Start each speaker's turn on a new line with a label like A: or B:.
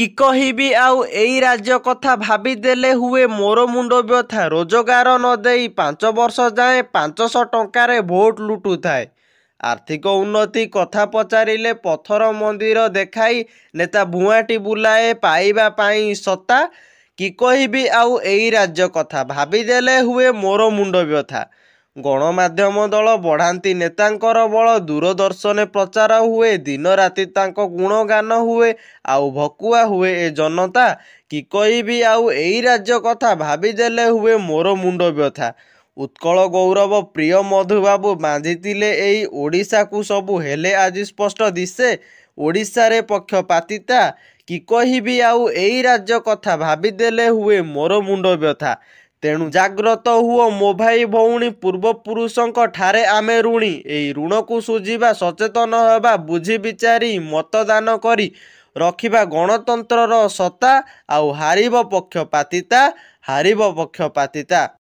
A: कि कहिबी आउ एई राज्य कथा भाविदेले हुए मोर मुंड व्यथा। रोजगार न देई 5 वर्ष जाए 500 टंकारे भोट लुटुथाए। आर्थिक उन्नति कथा पचारिले पथर मंदिर देखाई नेता भुआटी बुलाए पाइबा पाई सत्ता। कि कहिबी आउ एई राज्य कथा भाविदेले हुए मोर मुंड व्यथा। गणमाध्यम दल बढ़ाती नेतांकर बल दूरदर्शन प्रचार हुए दिन राति तांको गुणगान हुए आउ भकुआ हुए ए जनता। कि कहिबी आउ एई राज्य कथा भाविदेले हुए मोर मुंड व्यथा। उत्कल गौरव प्रिय मधुबाबू बांधिथिले एई ओडिशा को सबु हेले आज स्पष्ट दिशे ओडिशा रे पक्षपातिता। कि कहिबी आउ एई राज्य कथा भाविदेले हुए मोर मुंड व्यथा। तेणु जाग्रत हुओ मो भाई भौणी पूर्वपुरुषंक ठारे आमे ऋणी। एई ऋण को सुझिबा सचेतन हेबा बुझी विचारी मतदान करी रखिबा गणतंत्रर सत्ता। आउ हारिब पक्षपातिता हारिब पक्षपातिता।